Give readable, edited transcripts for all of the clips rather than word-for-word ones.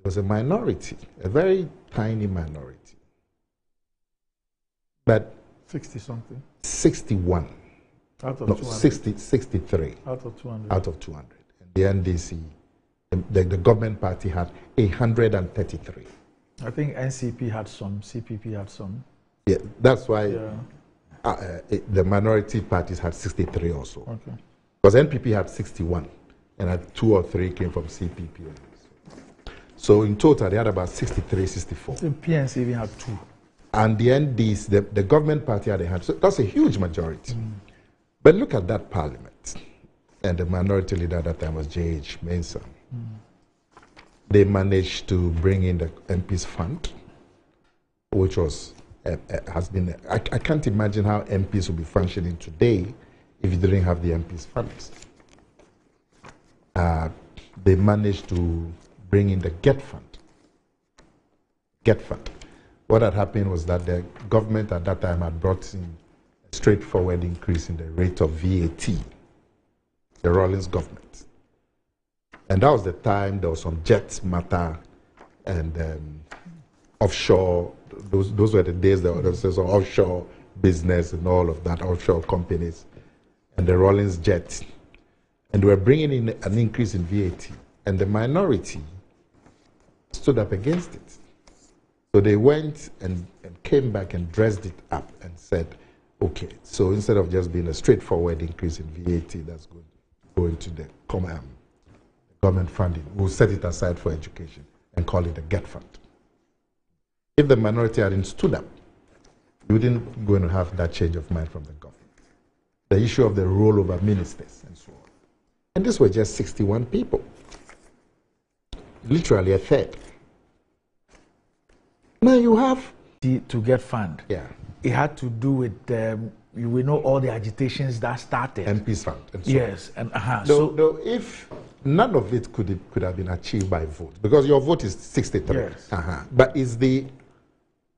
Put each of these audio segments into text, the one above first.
was a minority, a very tiny minority. But 60-something. 61. Out of No, 200. 63. Out of 200. Out of 200. And the NDC, the government party had 133. I think NCP had some, CPP had some. Yeah, that's why Yeah. the minority parties had 63 also. Okay. Because NPP had 61, and 2 or 3 came from CPP. So in total, they had about 63, 64. I think PNC even had 2. And the NDC, the government party had a hand. So that's a huge majority. But look at that parliament. And the minority leader at that time was J.H. Mensah. They managed to bring in the MP's fund, which was, has been, I can't imagine how MPs would be functioning today if you didn't have the MP's funds. They managed to bring in the GET fund. GET fund. What had happened was that the government at that time had brought in a straightforward increase in the rate of VAT, the Rawlings government. And that was the time there was some jet matter and offshore, those were the days there was some offshore business and all of that, offshore companies, and the Rawlings jet. And they were bringing in an increase in VAT, and the minority stood up against it. So they went and came back and dressed it up and said, okay, so instead of just being a straightforward increase in VAT that's going to go into the government funding, we'll set it aside for education and call it a GET fund. If the minority hadn't stood up, you wouldn't going to have that change of mind from the government. The issue of the rollover ministers and so on. And these were just 61 people, literally a third. Now you have to get fund. Yeah. It had to do with we know all the agitations that started. MP's fund. And so yes, and though if none of it could have been achieved by vote, because your vote is 63. Yes. But it's the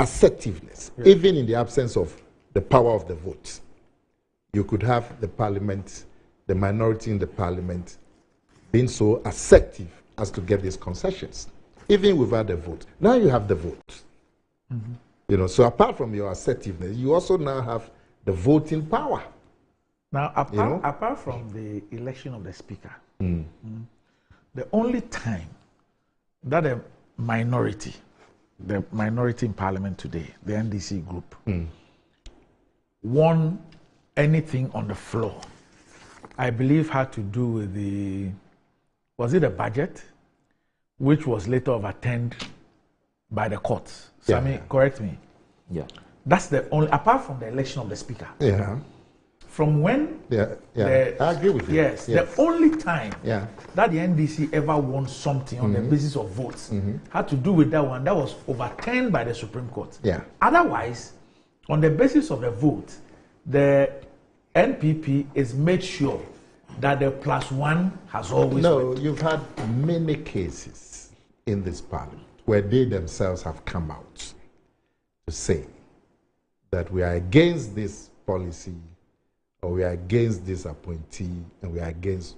assertiveness, even in the absence of the power of the vote. You could have the parliament, the minority in the parliament, being so assertive as to get these concessions, even without the vote. Now you have the vote. You know, so apart from your assertiveness, you also now have the voting power. Now, apart from the election of the speaker, the only time that a minority, the minority in parliament today, the NDC group, won anything on the floor, I believe had to do with was it a budget, which was later overturned by the courts. Sammy, correct me. Yeah. That's the only, apart from the election of the speaker. Yeah. From when? I agree with you. Yes. The only time that the NDC ever won something on the basis of votes had to do with that one. That was overturned by the Supreme Court. Yeah. Otherwise, on the basis of the vote, the NPP is made sure that the +1 has always worked. You've had many cases in this parliament where they themselves have come out to say that we are against this policy or we are against this appointee and we are against.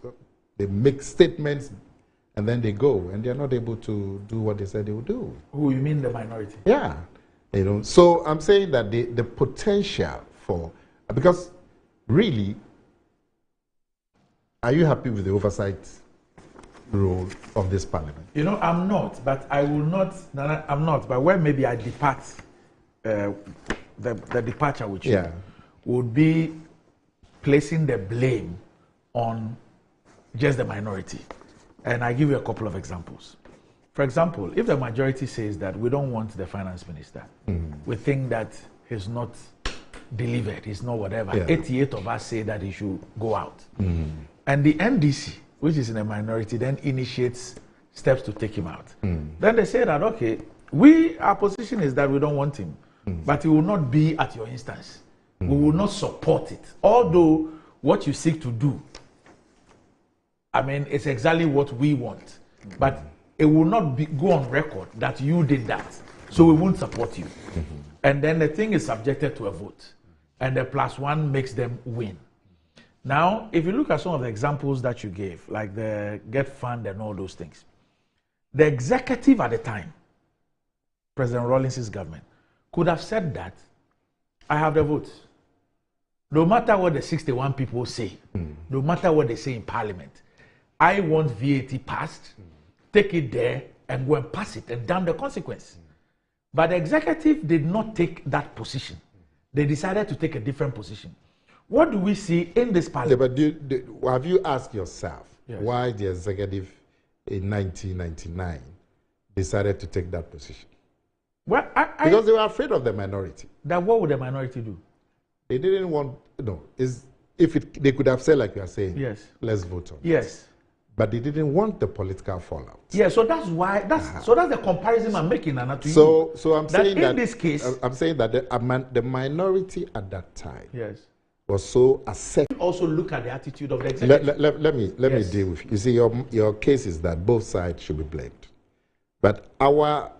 They make statements and then they go and they're not able to do what they said they would do. Who, you mean the minority? Yeah. You know, so I'm saying that the potential for, because really, are you happy with the oversight role of this parliament? You know, I'm not, but I will not, I'm not, but where maybe I depart, the departure which would be placing the blame on just the minority. And I give you a couple of examples. For example, if the majority says that we don't want the finance minister, we think that he's not delivered, he's not whatever. 88 of us say that he should go out. And the NDC, which is in a minority, then initiates steps to take him out. Then they say that, okay, our position is that we don't want him, but he will not be at your instance. We will not support it. Although what you seek to do, I mean, it's exactly what we want. But it will not go on record that you did that. So we won't support you. And then the thing is subjected to a vote. And the +1 makes them win. Now, if you look at some of the examples that you gave, like the GET fund and all those things, the executive at the time, President Rawlings's government, could have said that I have the votes. No matter what the 61 people say, no matter what they say in Parliament, I want VAT passed, take it there, and go and pass it and damn the consequence. But the executive did not take that position. They decided to take a different position. What do we see in this Parliament? Yeah, but have you asked yourself why the executive in 1999 decided to take that position? Well, because they were afraid of the minority. That what would the minority do? They didn't want, they could have said, like you are saying, yes, let's vote on it. Yes. But they didn't want the political fallout. Yeah, so that's why, that's the comparison I'm making, Anna, to you. So I'm saying that in this case, I'm saying that the minority at that time yes, was so accepting. Also look at the attitude of the executive. Let me deal with you. You see, your case is that both sides should be blamed. But our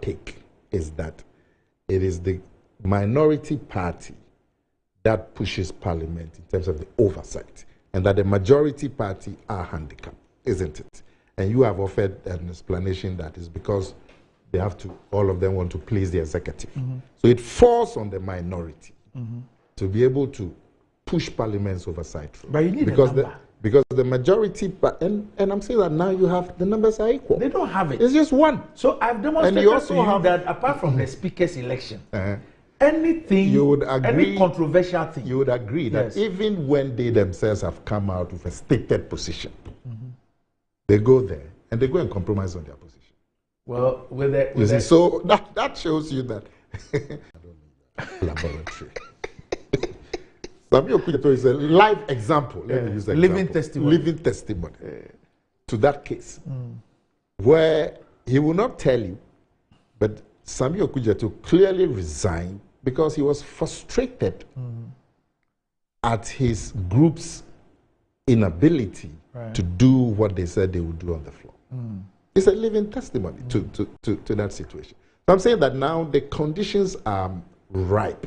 take is that it is the minority party that pushes Parliament in terms of the oversight, and that the majority party are handicapped, isn't it? And you have offered an explanation that is because they have to, all of them want to please the executive. So it falls on the minority to be able to push Parliament's oversight through. But you need a number. Because the majority, and I'm saying that now you have, the numbers are equal. They don't have it. It's just one. So I've demonstrated to you that apart from the speaker's election, anything, you would agree, any controversial thing, you would agree that even when they themselves have come out with a stated position, they go there and they go and compromise on their position. Well, so that shows you that I don't need laboratory. Sammy Okudzeto is a live example. Let me use that living testimony. Living testimony to that case, where he will not tell you, but Sammy Okudzeto clearly resigned because he was frustrated at his group's inability to do what they said they would do on the floor. It's a living testimony to that situation. So I'm saying that now the conditions are ripe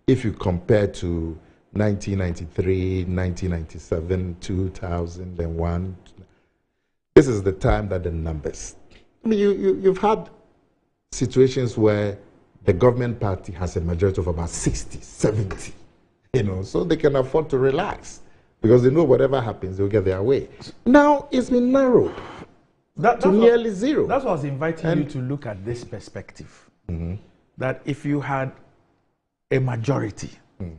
if you compare to 1993, 1997, 2001. This is the time that the numbers. I mean, you've had situations where the government party has a majority of about 60, 70, so they can afford to relax because they know whatever happens, they'll get their way. Now it's been narrowed to nearly zero. That's what I was inviting you to look at this perspective. That if you had a majority,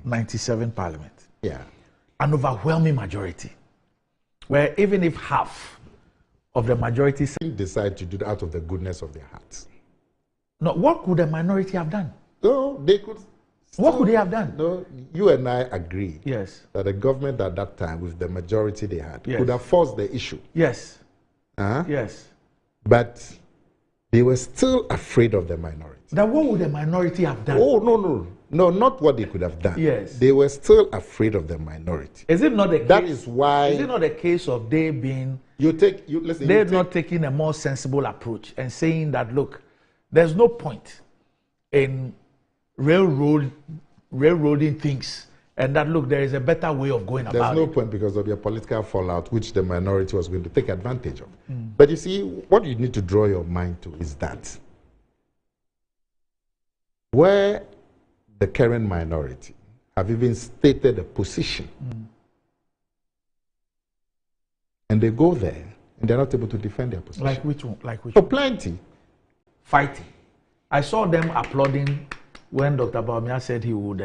97 Parliament, an overwhelming majority, where even if half of the majority decide to do that out of the goodness of their hearts. No, what could the minority have done? No, they could. What could they have done? No, you and I agree. Yes. That the government at that time, with the majority they had, could have forced the issue. Yes. Yes. But they were still afraid of the minority. Then what would the minority have done? Oh, no, not what they could have done. Yes. They were still afraid of the minority. Is it not the case? That is why. Is it not the case of they being? Listen. They're not taking a more sensible approach and saying that, look, there's no point in railroading things, and that, look, there is a better way of going about it. There's no point because of your political fallout, which the minority was going to take advantage of. But you see, what you need to draw your mind to is that where the current minority have even stated a position, and they go there and they're not able to defend their position. Like which one? For plenty. Fighting. I saw them applauding when Dr. Bawumia said he would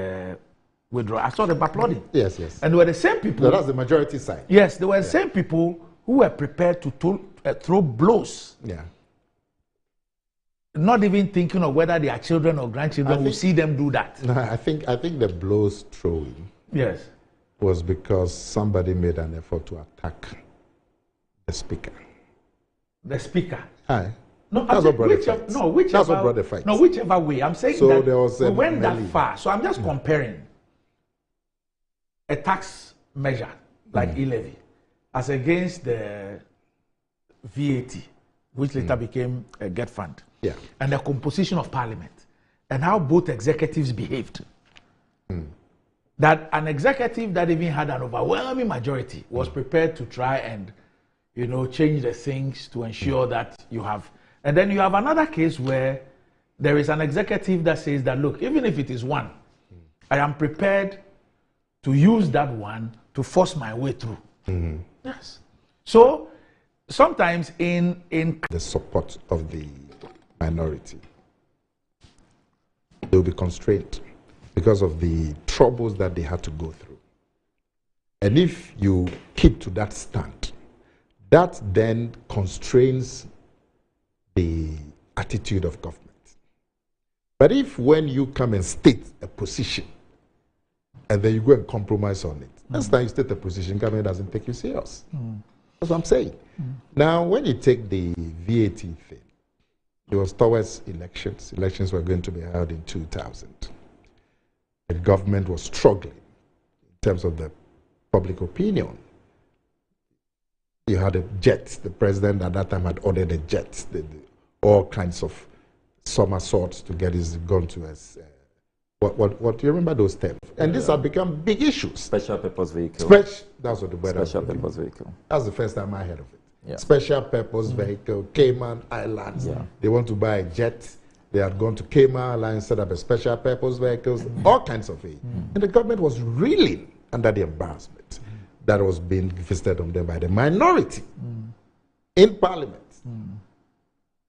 withdraw. I saw them applauding. Yes. And they were the same people. No, that's the majority side. Yes, they were the same people who were prepared to throw blows. Yeah. Not even thinking of whether their children or grandchildren will see them do that. No, I think the blows throwing was because somebody made an effort to attack the speaker. The speaker? Aye. No, that's what brought the fight. No, whichever, that's what brought the fight. No, whichever way. I'm saying so that there was we went that far. So I'm just comparing a tax measure like e-levy as against the VAT, which later became a GET fund, and the composition of Parliament, and how both executives behaved. That an executive that even had an overwhelming majority was prepared to try and, change the things to ensure that you have. And then you have another case where there is an executive that says that, look, even if it is one, I am prepared to use that one to force my way through. Yes. So sometimes in the support of the minority, they will be constrained because of the troubles that they had to go through. And if you keep to that stand, that then constrains the attitude of government. But if when you come and state a position and then you go and compromise on it, next time you state a position, government doesn't take you serious. That's what I'm saying. Now, when you take the VAT thing, it was towards elections. Elections were going to be held in 2000. The government was struggling in terms of the public opinion. You had a jet. The president at that time had ordered a jet, all kinds of somersaults to get his gun to us. What do you remember those terms? And these have become big issues. Special purpose vehicle. That's what the word. Special purpose vehicle. That's the first time I heard of it. Yeah. Special purpose vehicle, Cayman Islands. Yeah. They want to buy a jet. They had gone to Cayman Islands, set up a special purpose vehicles, all kinds of it. And the government was reeling under the embarrassment that was being visited on them by the minority in parliament.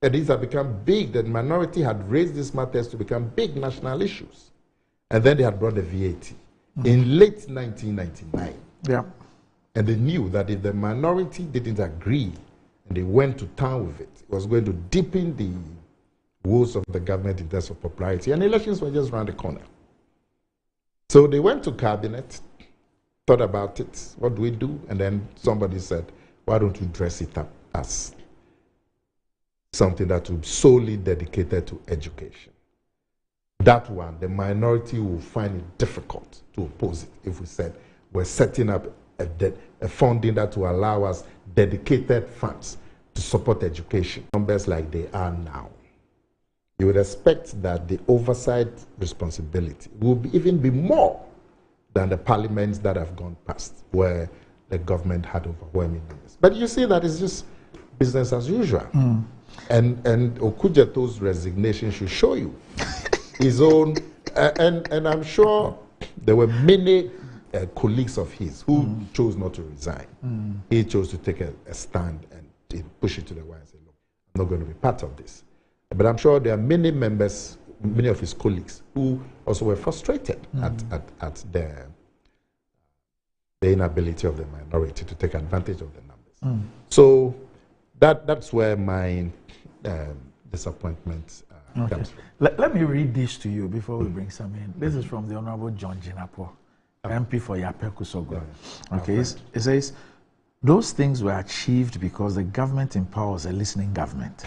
And these have become big. The minority had raised these matters to become big national issues. And then they had brought the VAT in late 1999. Yeah. And they knew that if the minority didn't agree and they went to town with it, it was going to deepen the woes of the government in terms of popularity. And elections were just around the corner. So they went to cabinet, thought about it, what do we do? And then somebody said, why don't you dress it up as something that will be solely dedicated to education? That one, the minority will find it difficult to oppose it if we said we're setting up a funding that will allow us dedicated funds to support education. Numbers like they are now, you would expect that the oversight responsibility will even be more than the parliaments that have gone past, where the government had overwhelming numbers. But you see that it's just business as usual. And Okudzeto's resignation should show you his own, and I'm sure there were many colleagues of his who chose not to resign. He chose to take a stand and push it to the wall and say, look, I'm not going to be part of this. But I'm sure there are many members, many of his colleagues, who also were frustrated at the inability of the minority to take advantage of the numbers. So that's where my disappointment comes from. Let me read this to you before we bring some in. This is from the Honorable John Jinapo, MP for Yape-Kusogo. Okay, it says, those things were achieved because the government in power was a listening government.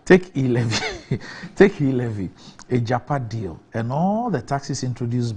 Take e-levy, a JAPA deal, and all the taxes introduced